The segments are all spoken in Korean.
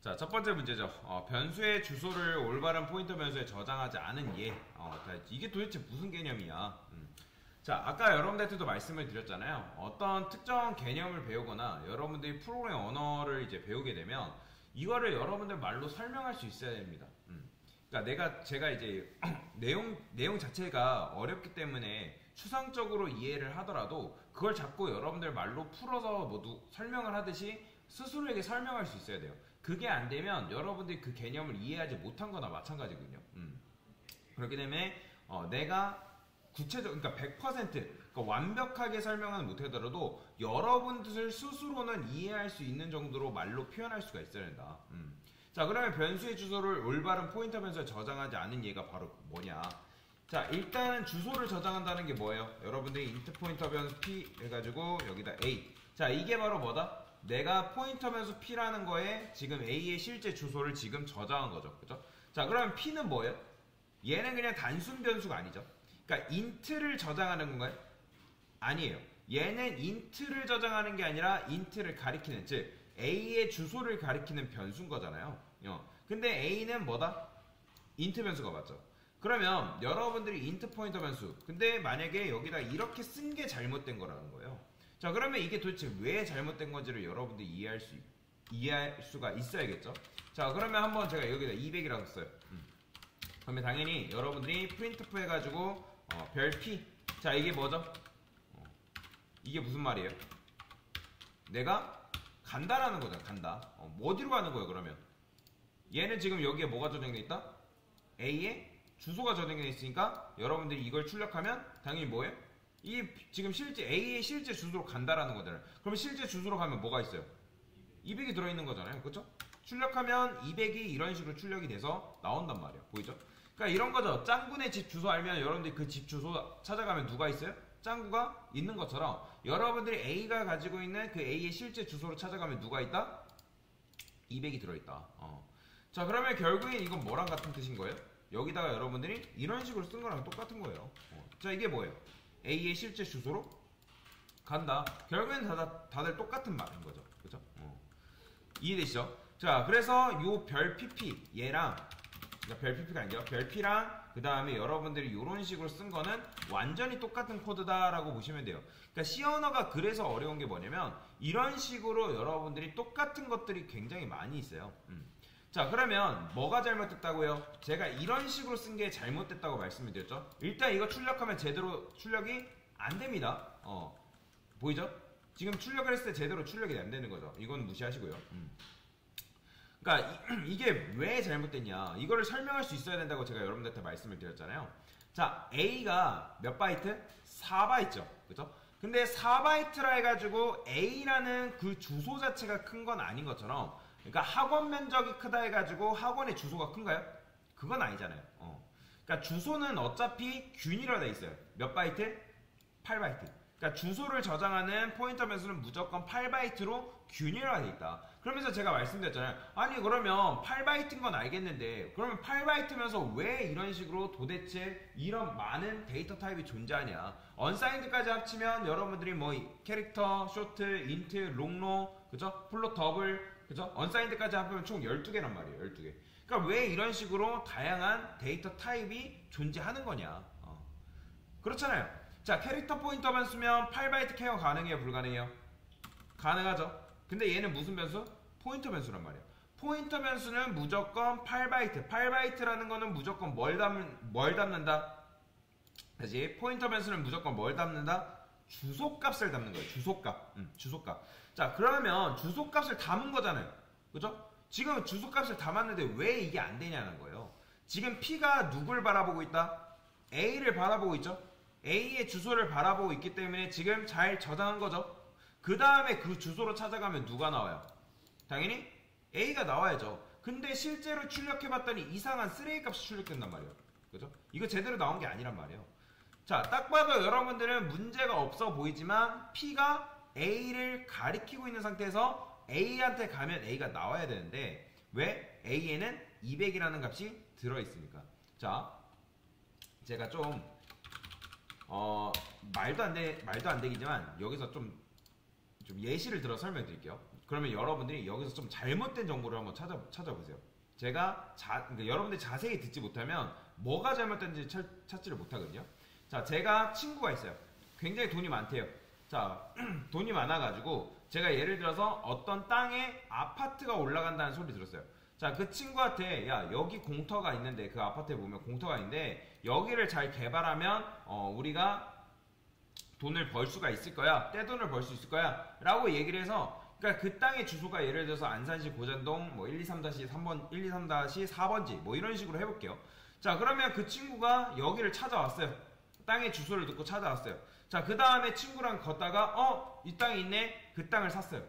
자, 첫 번째 문제죠. 변수의 주소를 올바른 포인터 변수에 저장하지 않은 예. 이게 도대체 무슨 개념이야? 자, 아까 여러분들한테도 말씀을 드렸잖아요. 어떤 특정 개념을 배우거나 여러분들이 프로그램 언어를 이제 배우게 되면 이거를 여러분들 말로 설명할 수 있어야 됩니다. 그러니까 제가 이제 내용 자체가 어렵기 때문에 추상적으로 이해를 하더라도 그걸 자꾸 여러분들 말로 풀어서 모두 설명을 하듯이 스스로에게 설명할 수 있어야 돼요. 그게 안 되면 여러분들이 그 개념을 이해하지 못한 거나 마찬가지거든요. 그렇기 때문에 내가 구체적, 그러니까 100%, 그러니까 완벽하게 설명은 못하더라도 여러분들 스스로는 이해할 수 있는 정도로 말로 표현할 수가 있어야 된다. 자, 그러면 변수의 주소를 올바른 포인터 변수에 저장하지 않은 예가 바로 뭐냐? 자, 일단은 주소를 저장한다는 게 뭐예요? 여러분들이 int 포인터 변수 p 해가지고 여기다 a. 자, 이게 바로 뭐다? 내가 포인터 변수 p라는 거에 지금 a의 실제 주소를 지금 저장한 거죠. 그죠? 자, 그러면 p는 뭐예요? 얘는 그냥 단순 변수가 아니죠. 그러니까 int를 저장하는 건가요? 아니에요. 얘는 int를 저장하는 게 아니라 int를 가리키는, 즉 a의 주소를 가리키는 변수인 거잖아요. 근데 a는 뭐다? int 변수가 맞죠. 그러면 여러분들이 int 포인터 변수, 근데 만약에 여기다 이렇게 쓴 게 잘못된 거라는 거예요. 자, 그러면 이게 도대체 왜 잘못된 건지를 여러분들이 이해할 수가 있어야겠죠. 자, 그러면 한번 제가 여기다 200이라고 써요. 그러면 당연히 여러분들이 printf 해가지고 별 p. 자, 이게 뭐죠? 이게 무슨 말이에요? 내가 간다라는 거잖아. 간다. 어디로 가는 거예요, 그러면? 얘는 지금 여기에 뭐가 저장돼 있다? A에 주소가 저장돼 있으니까 여러분들이 이걸 출력하면 당연히 뭐예요? 이게 지금 실제 A의 실제 주소로 간다라는 거잖아요. 그러면 실제 주소로 가면 뭐가 있어요? 200이 들어있는 거잖아요. 그렇죠? 출력하면 200이 이런 식으로 출력이 돼서 나온단 말이에요. 보이죠? 그러니까 이런 거죠. 짱구네 집 주소 알면 여러분들이 그 집 주소 찾아가면 누가 있어요? 짱구가 있는 것처럼 여러분들이 A가 가지고 있는 그 A의 실제 주소로 찾아가면 누가 있다? 200이 들어있다. 자, 그러면 결국엔 이건 뭐랑 같은 뜻인 거예요? 여기다가 여러분들이 이런 식으로 쓴 거랑 똑같은 거예요. 자, 이게 뭐예요? A의 실제 주소로 간다. 결국엔 다들 똑같은 말인 거죠. 그죠? 이해되시죠? 자, 그래서 요 별 PP 얘랑, 그러니까 별 PP가 아니죠. 별 P랑 그 다음에 여러분들이 이런 식으로 쓴 거는 완전히 똑같은 코드다라고 보시면 돼요. 그러니까 C 언어가 그래서 어려운 게 뭐냐면 이런 식으로 여러분들이 똑같은 것들이 굉장히 많이 있어요. 자, 그러면 뭐가 잘못됐다고요? 제가 이런 식으로 쓴 게 잘못됐다고 말씀을 드렸죠. 일단 이거 출력하면 제대로 출력이 안 됩니다. 보이죠? 지금 출력을 했을 때 제대로 출력이 안 되는 거죠. 이건 무시하시고요. 그러니까 이게 왜 잘못됐냐, 이거를 설명할 수 있어야 된다고 제가 여러분들한테 말씀을 드렸잖아요. 자, A가 몇 바이트? 4바이트죠. 그죠? 근데 4바이트라 해가지고 A라는 그 주소 자체가 큰 건 아닌 것처럼, 그러니까 학원 면적이 크다 해가지고 학원의 주소가 큰가요? 그건 아니잖아요. 그러니까 주소는 어차피 균일화 돼 있어요. 몇 바이트? 8바이트. 그러니까 주소를 저장하는 포인터 변수는 무조건 8바이트로 균일화되어 있다. 그러면서 제가 말씀드렸잖아요. 아니, 그러면 8바이트인 건 알겠는데 그러면 8바이트면서 왜 이런 식으로 도대체 이런 많은 데이터 타입이 존재하냐. 언사인드까지 합치면 여러분들이 뭐 캐릭터, 쇼트, 인트, 롱로, 그죠? 플롯, 더블, 그죠? 언사인드까지 합하면 총 12개란 말이에요. 12개. 그러니까 왜 이런 식으로 다양한 데이터 타입이 존재하는 거냐. 그렇잖아요. 자, 캐릭터 포인터 변수면 8바이트 케어 가능해요? 불가능해요? 가능하죠. 근데 얘는 무슨 변수? 포인터 변수란 말이에요. 포인터 변수는 무조건 8바이트. 8바이트라는 거는 무조건 뭘 담는다? 다시, 포인터 변수는 무조건 뭘 담는다? 주소값을 담는 거예요. 주소값. 주소값. 자, 그러면 주소값을 담은 거잖아요. 그죠? 지금 주소값을 담았는데 왜 이게 안 되냐는 거예요. 지금 P가 누굴 바라보고 있다? A를 바라보고 있죠? A의 주소를 바라보고 있기 때문에 지금 잘 저장한 거죠. 그 다음에 그 주소로 찾아가면 누가 나와요? 당연히 A가 나와야죠. 근데 실제로 출력해봤더니 이상한 쓰레기 값이 출력된단 말이에요. 그죠? 이거 제대로 나온 게 아니란 말이에요. 자, 딱 봐도 여러분들은 문제가 없어 보이지만 P가 A를 가리키고 있는 상태에서 A한테 가면 A가 나와야 되는데 왜? A에는 200이라는 값이 들어있으니까. 자, 제가 좀 말도 안 되기지만 여기서 좀 예시를 들어 설명드릴게요. 그러면 여러분들이 여기서 좀 잘못된 정보를 한번 찾아보세요. 그러니까 여러분들이 자세히 듣지 못하면 뭐가 잘못된지 찾지를 못하거든요. 자, 제가 친구가 있어요. 굉장히 돈이 많대요. 자, 돈이 많아가지고 제가 예를 들어서 어떤 땅에 아파트가 올라간다는 소리 들었어요. 자, 그 친구한테 야, 여기 공터가 있는데, 그 아파트에 보면 공터가 있는데 여기를 잘 개발하면 우리가 돈을 벌 수가 있을 거야, 떼돈을 벌 수 있을 거야 라고 얘기를 해서, 그러니까 그 땅의 주소가 예를 들어서 안산시 고잔동 뭐 123-3번 123-4번지 뭐 이런 식으로 해볼게요. 자, 그러면 그 친구가 여기를 찾아왔어요. 땅의 주소를 듣고 찾아왔어요. 자, 그 다음에 친구랑 걷다가 이 땅이 있네, 그 땅을 샀어요.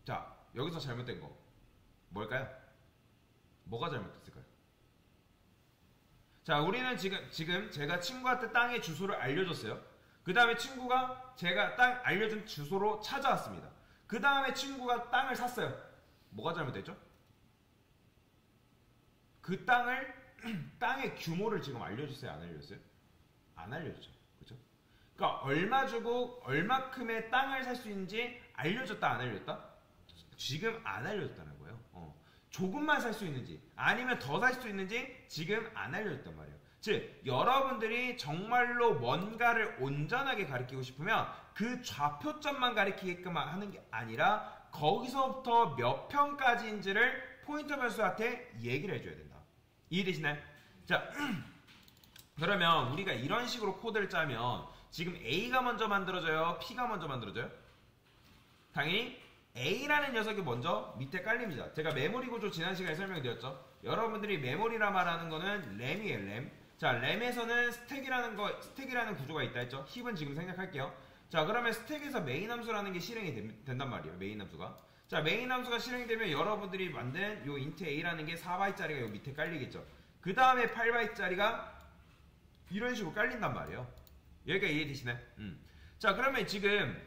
자, 여기서 잘못된 거 뭘까요? 뭐가 잘못됐을까요? 자, 우리는 지금 제가 친구한테 땅의 주소를 알려줬어요. 그 다음에 친구가 제가 땅 알려준 주소로 찾아왔습니다. 그 다음에 친구가 땅을 샀어요. 뭐가 잘못됐죠? 그 땅의 규모를 지금 알려줬어요? 안 알려줬어요? 안 알려줬죠. 그죠? 그러니까 얼마 주고 얼마큼의 땅을 살 수 있는지 알려줬다, 안 알려줬다? 지금 안 알려줬다는 거예요. 조금만 살 수 있는지 아니면 더 살 수 있는지 지금 안 알려줬단 말이에요. 즉, 여러분들이 정말로 뭔가를 온전하게 가리키고 싶으면 그 좌표점만 가리키게끔 하는 게 아니라 거기서부터 몇 평까지인지를 포인터 변수한테 얘기를 해줘야 된다. 이해되시나요? 자, 그러면 우리가 이런 식으로 코드를 짜면 지금 A가 먼저 만들어져요? P가 먼저 만들어져요? 당연히 A라는 녀석이 먼저 밑에 깔립니다. 제가 메모리 구조 지난 시간에 설명드렸죠. 여러분들이 메모리라 말하는 거는 램이에요, 램. 자, 램에서는 스택이라는 구조가 있다 했죠. 힙은 지금 생략할게요. 자, 그러면 스택에서 메인 함수라는 게 실행이 된단 말이에요, 메인 함수가. 자, 메인 함수가 실행이 되면 여러분들이 만든 요 int A라는 게 4바이트짜리가 요 밑에 깔리겠죠. 그 다음에 8바이트짜리가 이런 식으로 깔린단 말이에요. 여기가 이해되시나요? 자, 그러면 지금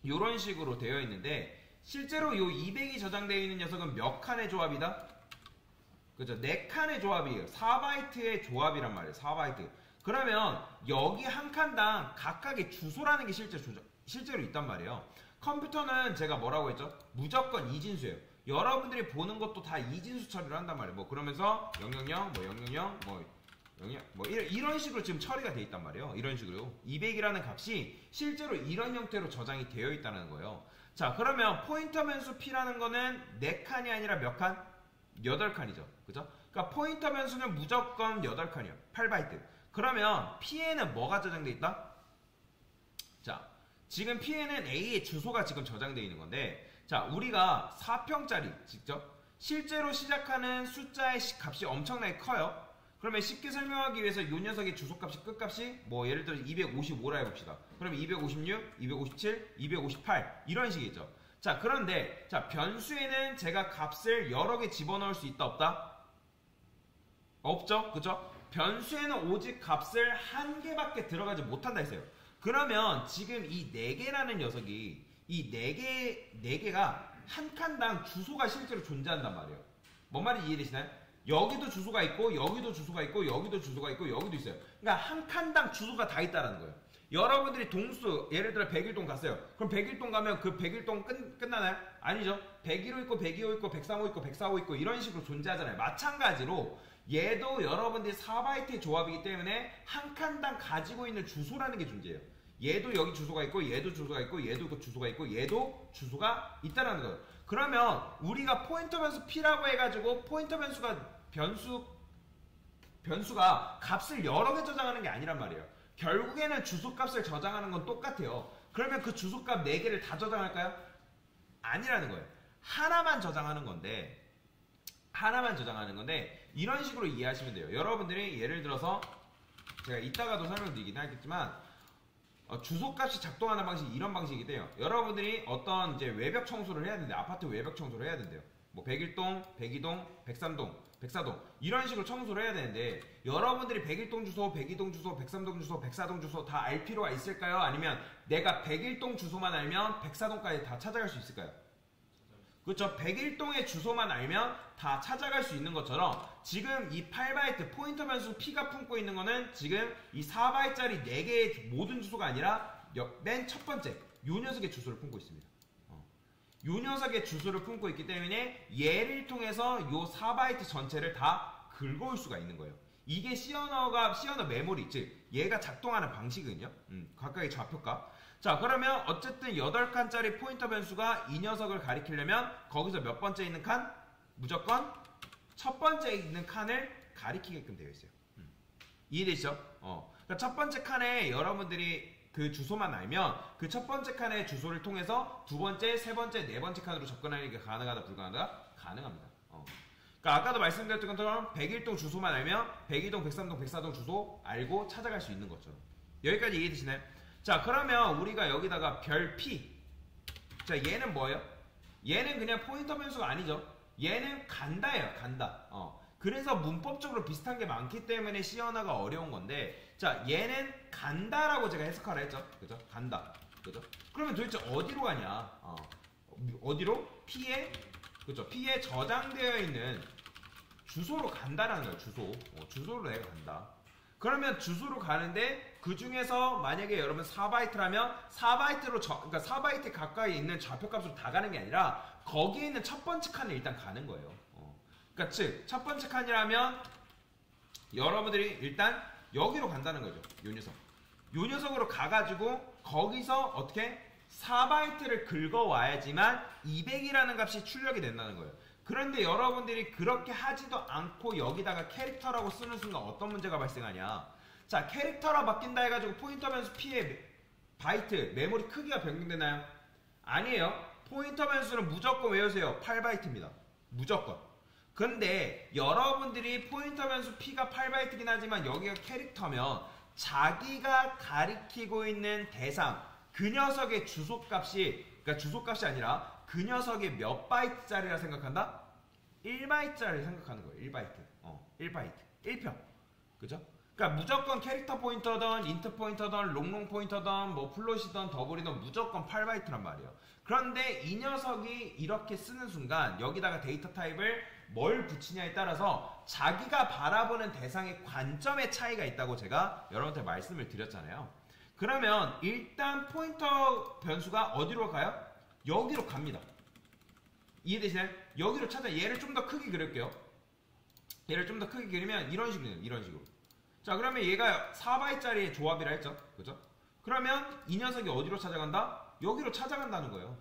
이런 식으로 되어 있는데 실제로 요 200이 저장되어 있는 녀석은 몇 칸의 조합이다? 그죠? 4칸의 조합이에요. 4바이트의 조합이란 말이에요. 4바이트. 그러면 여기 한 칸당 각각의 주소라는 게 실제로 있단 말이에요. 컴퓨터는 제가 뭐라고 했죠? 무조건 이진수예요. 여러분들이 보는 것도 다 이진수 처리를 한단 말이에요. 뭐 그러면서 000, 뭐 000, 뭐 이런 식으로 지금 처리가 되어 있단 말이에요. 이런 식으로 200이라는 값이 실제로 이런 형태로 저장이 되어 있다는 거예요. 자, 그러면 포인터 변수 P라는 거는 4칸이 아니라 몇 칸? 8칸이죠. 그죠? 그러니까 포인터 변수는 무조건 8칸이에요. 8바이트. 그러면 P에는 뭐가 저장되어 있다? 자, 지금 P에는 A의 주소가 지금 저장되어 있는 건데, 자, 우리가 4평짜리 직접 실제로 시작하는 숫자의 값이 엄청나게 커요. 그러면 쉽게 설명하기 위해서 이 녀석의 주소값이 끝값이 뭐 예를 들어 255라 해봅시다. 그러면 256, 257, 258 이런 식이죠. 자, 그런데 자, 변수에는 제가 값을 여러 개 집어넣을 수 있다, 없다? 없죠? 그죠? 변수에는 오직 값을 한 개밖에 들어가지 못한다 했어요. 그러면 지금 이 4개라는 녀석이 이 4개가 한 칸당 주소가 실제로 존재한단 말이에요. 뭔 말인지 이해되시나요? 여기도 주소가 있고 여기도 주소가 있고 여기도 주소가 있고 여기도 있어요. 그러니까 한 칸당 주소가 다 있다는 거예요. 여러분들이 동수 예를 들어 101동 갔어요. 그럼 101동 가면 그 101동 끝나나요? 아니죠. 101호 있고 102호 있고 103호 있고 104호 있고 이런 식으로 존재하잖아요. 마찬가지로 얘도 여러분들이 4바이트의 조합이기 때문에 한 칸당 가지고 있는 주소라는 게 존재해요. 얘도 여기 주소가 있고 얘도 주소가 있고 얘도 그 주소가 있고 얘도 주소가 있다는 거예요. 그러면 우리가 포인터 변수 P라고 해가지고 포인터 변수가 값을 여러 개 저장하는 게 아니란 말이에요. 결국에는 주소값을 저장하는 건 똑같아요. 그러면 그 주소값 4개를 다 저장할까요? 아니라는 거예요. 하나만 저장하는 건데 이런 식으로 이해하시면 돼요. 여러분들이 예를 들어서 제가 이따가도 설명드리긴 하겠지만 주소값이 작동하는 방식이 이런 방식이 돼요. 여러분들이 어떤 이제 외벽 청소를 해야 되는데 아파트 외벽 청소를 해야 된대요. 뭐 101동, 102동, 103동, 104동 이런 식으로 청소를 해야 되는데 여러분들이 101동 주소, 102동 주소, 103동 주소, 104동 주소 다 알 필요가 있을까요? 아니면 내가 101동 주소만 알면 104동까지 다 찾아갈 수 있을까요? 그렇죠. 101동의 주소만 알면 다 찾아갈 수 있는 것처럼 지금 이 8바이트 포인터 변수 P가 품고 있는 거는 지금 이 4바이트짜리 4개의 모든 주소가 아니라 맨 첫 번째 요 녀석의 주소를 품고 있습니다. 요 녀석의 주소를 품고 있기 때문에 얘를 통해서 요 4바이트 전체를 다 긁어올 수가 있는 거예요. 이게 시어너 메모리, 즉 얘가 작동하는 방식은요. 각각의 좌표값. 자, 그러면 어쨌든 8칸짜리 포인터 변수가 이 녀석을 가리키려면 거기서 몇 번째 있는 칸? 무조건 첫 번째 있는 칸을 가리키게끔 되어 있어요. 이해되시죠? 그러니까 첫 번째 칸에 여러분들이 그 주소만 알면 그 첫 번째 칸의 주소를 통해서 두 번째, 세 번째, 네 번째 칸으로 접근하는 게 가능하다, 불가능하다? 가능합니다. 그러니까 아까도 말씀드렸던 것처럼 101동 주소만 알면 102동, 103동, 104동 주소 알고 찾아갈 수 있는 것처럼. 여기까지 이해되시나요? 자, 그러면 우리가 여기다가 별 P. 자, 얘는 뭐예요? 얘는 그냥 포인터 변수가 아니죠. 얘는 간다예요, 간다. 그래서 문법적으로 비슷한 게 많기 때문에 C 언어가 어려운 건데, 자, 얘는 간다라고 제가 해석하라 했죠. 그죠? 간다. 그죠? 그러면 도대체 어디로 가냐? 어디로? P에, 그죠? P에 저장되어 있는 주소로 간다라는 거예요, 주소. 주소로 내가 간다. 그러면 주소로 가는데 그 중에서 만약에 여러분 4바이트라면 4바이트로 그러니까 4바이트 가까이 있는 좌표값으로 다 가는 게 아니라 거기에 있는 첫 번째 칸을 일단 가는 거예요. 그러니까 즉 첫 번째 칸이라면 여러분들이 일단 여기로 간다는 거죠. 요 녀석. 요 녀석으로 가가지고 거기서 어떻게 4바이트를 긁어와야지만 200이라는 값이 출력이 된다는 거예요. 그런데 여러분들이 그렇게 하지도 않고 여기다가 캐릭터라고 쓰는 순간 어떤 문제가 발생하냐. 자, 캐릭터라 바뀐다 해가지고 포인터 변수 P의 바이트, 메모리 크기가 변경되나요? 아니에요. 포인터 변수는 무조건 외우세요. 8바이트입니다. 무조건. 근데 여러분들이 포인터 변수 P가 8바이트긴 하지만 여기가 캐릭터면 자기가 가리키고 있는 대상, 그 녀석의 주소값이, 그러니까 주소값이 아니라 그 녀석이 몇 바이트짜리라 생각한다? 1바이트짜리 생각하는 거예요. 1바이트. 1바이트. 1평. 그죠? 그러니까 무조건 캐릭터 포인터든 인트 포인터든 롱롱 포인터든 뭐 플롯이든 더블이든 무조건 8바이트란 말이에요. 그런데 이 녀석이 이렇게 쓰는 순간 여기다가 데이터 타입을 뭘 붙이냐에 따라서 자기가 바라보는 대상의 관점의 차이가 있다고 제가 여러분한테 말씀을 드렸잖아요. 그러면 일단 포인터 변수가 어디로 가요? 여기로 갑니다. 이해되시나요? 여기로 찾아. 얘를 좀 더 크게 그릴게요. 얘를 좀 더 크게 그리면 이런 식으로 돼요. 이런 식으로. 자, 그러면 얘가 4바이트짜리의 조합이라 했죠. 그죠? 그러면 이 녀석이 어디로 찾아간다? 여기로 찾아간다는 거예요.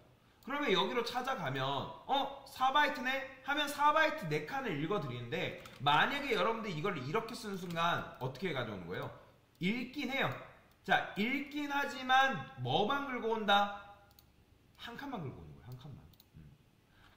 그러면 여기로 찾아가면 4바이트네? 하면 4바이트 4칸을 읽어드리는데 만약에 여러분들 이걸 이렇게 쓰는 순간 어떻게 가져오는 거예요? 읽긴 해요. 자, 읽긴 하지만 뭐만 긁어 온다? 한 칸만 긁어 오는 거예요. 한 칸만.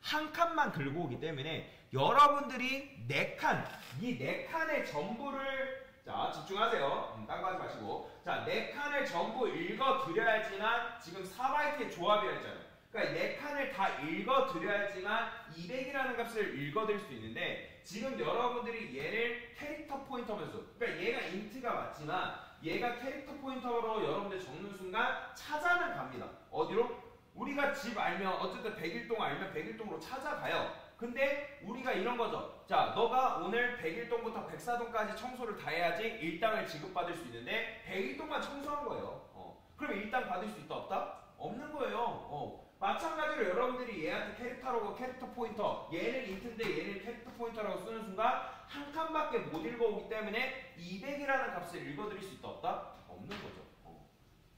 한 칸만 긁어 오기 때문에 여러분들이 4칸, 이 4칸의 전부를, 자, 집중하세요. 딴 거 하지 마시고. 자, 4칸을 전부 읽어드려야지만 지금 4바이트의 조합이라 했잖아요. 그러니까 4칸을 다 읽어드려야지만 200이라는 값을 읽어드릴 수 있는데 지금 여러분들이 얘를 캐릭터 포인터 변수, 그러니까 얘가 인트가 맞지만 얘가 캐릭터 포인터로 여러분들 적는 순간 찾아는 갑니다. 어디로? 우리가 집 알면 어쨌든 101동 알면 101동으로 찾아가요. 근데 우리가 이런 거죠. 자, 너가 오늘 101동부터 104동까지 청소를 다 해야지 일당을 지급받을 수 있는데 101동만 청소한 거예요. 그럼 일당 받을 수 있다 없다? 없는 거예요. 마찬가지로 여러분들이 얘한테 캐릭터라고 캐릭터 포인터, 얘는 인트인데 얘는 캐릭터 포인터라고 쓰는 순간 한 칸밖에 못 읽어오기 때문에 200이라는 값을 읽어드릴 수 있다 없다? 없는 거죠.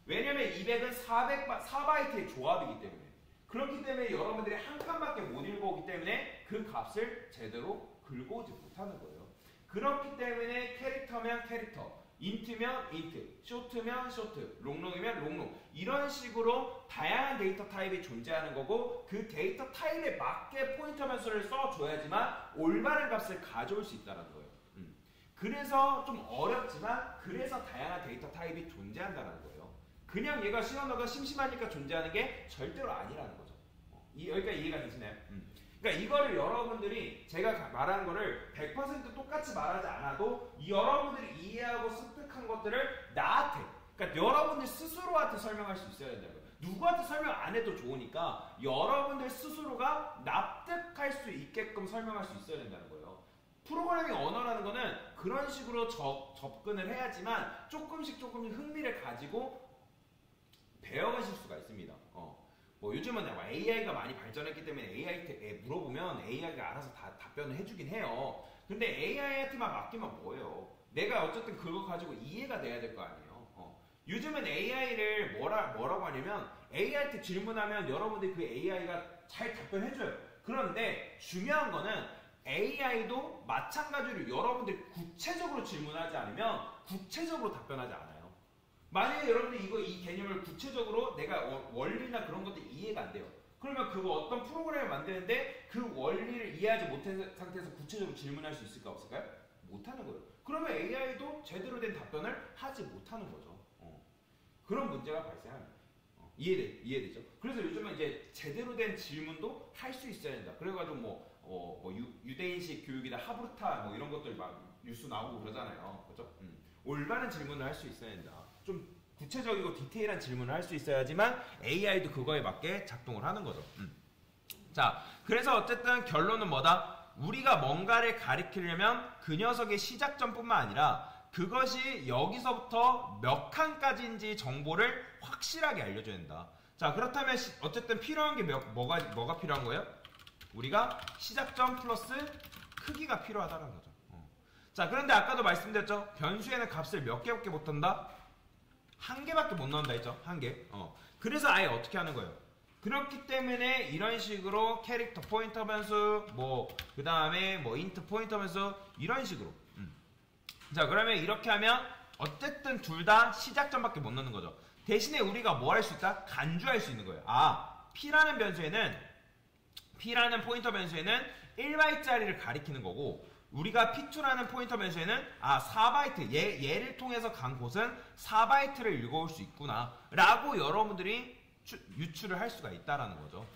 왜냐면 200은 4바이트의 조합이기 때문에. 그렇기 때문에 여러분들이 한 칸밖에 못 읽어오기 때문에 그 값을 제대로 긁어오지 못하는 거예요. 그렇기 때문에 캐릭터면 캐릭터, 인트면 인트, 쇼트면 쇼트, 롱롱이면 롱롱, 이런 식으로 다양한 데이터 타입이 존재하는 거고 그 데이터 타입에 맞게 포인터 변수를 써줘야지만 올바른 값을 가져올 수 있다는 거예요. 그래서 좀 어렵지만 그래서 다양한 데이터 타입이 존재한다는 거예요. 그냥 얘가 시언어가 심심하니까 존재하는 게 절대로 아니라는 거죠. 여기까지 이해가 되시나요? 그러니까 이거를 여러분들이 제가 말하는 거를 100% 똑같이 말하지 않아도 여러분들이 이해하고 습득한 것들을 나한테, 그러니까 여러분들 스스로한테 설명할 수 있어야 된다는 거예요. 누구한테 설명 안 해도 좋으니까 여러분들 스스로가 납득할 수 있게끔 설명할 수 있어야 된다는 거예요. 프로그래밍 언어라는 거는 그런 식으로 접근을 해야지만 조금씩 흥미를 가지고 배워가실 수가 있습니다. 뭐 요즘은 AI가 많이 발전했기 때문에 AI에 물어보면 AI가 알아서 다 답변을 해주긴 해요. 근데 AI한테만 맡기면 뭐예요? 내가 어쨌든 그거 가지고 이해가 돼야 될 거 아니에요. 요즘은 AI를 뭐라고 하냐면 AI한테 질문하면 여러분들이 그 AI가 잘 답변해줘요. 그런데 중요한 거는 AI도 마찬가지로 여러분들이 구체적으로 질문하지 않으면 구체적으로 답변하지 않아요. 만약에 여러분들이 이 개념을 구체적으로 내가 원리나 그런 것들이 이해가 안 돼요. 그러면 그거 어떤 프로그램을 만드는데 그 원리를 이해하지 못한 상태에서 구체적으로 질문할 수 있을까 없을까요? 못하는 거예요. 그러면 AI도 제대로 된 답변을 하지 못하는 거죠. 그런 문제가 발생합니다. 이해되죠? 그래서 요즘은 이제 제대로 된 질문도 할 수 있어야 된다. 그래가지고 유대인식 교육이나 하브르타 뭐 이런 것들 막 뉴스 나오고 그러잖아요. 그죠? 올바른 질문을 할 수 있어야 된다. 좀 구체적이고 디테일한 질문을 할 수 있어야지만 AI도 그거에 맞게 작동을 하는 거죠. 자, 그래서 어쨌든 결론은 뭐다? 우리가 뭔가를 가리키려면 그 녀석의 시작점뿐만 아니라 그것이 여기서부터 몇 칸까지인지 정보를 확실하게 알려줘야 된다. 자, 그렇다면 어쨌든 필요한 게 뭐가 필요한 거예요? 우리가 시작점 플러스 크기가 필요하다는 거죠. 자, 그런데 아까도 말씀드렸죠? 변수에는 값을 몇 개밖에 못 한다? 한 개밖에 못 넣는다 했죠? 한 개. 그래서 아예 어떻게 하는 거예요? 그렇기 때문에 이런 식으로 캐릭터 포인터 변수, 그 다음에 인트 포인터 변수, 이런 식으로. 자, 그러면 이렇게 하면 어쨌든 둘 다 시작점밖에 못 넣는 거죠. 대신에 우리가 뭐 할 수 있다? 간주할 수 있는 거예요. P라는 포인터 변수에는 1바이트짜리를 가리키는 거고, 우리가 P2라는 포인터 변수에는 4바이트, 얘를 통해서 간 곳은 4바이트를 읽어올 수 있구나 라고 여러분들이 유추를 할 수가 있다라는 거죠.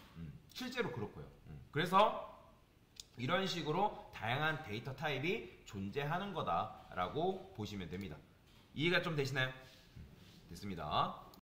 실제로 그렇고요. 그래서 이런 식으로 다양한 데이터 타입이 존재하는 거다라고 보시면 됩니다. 이해가 좀 되시나요? 됐습니다.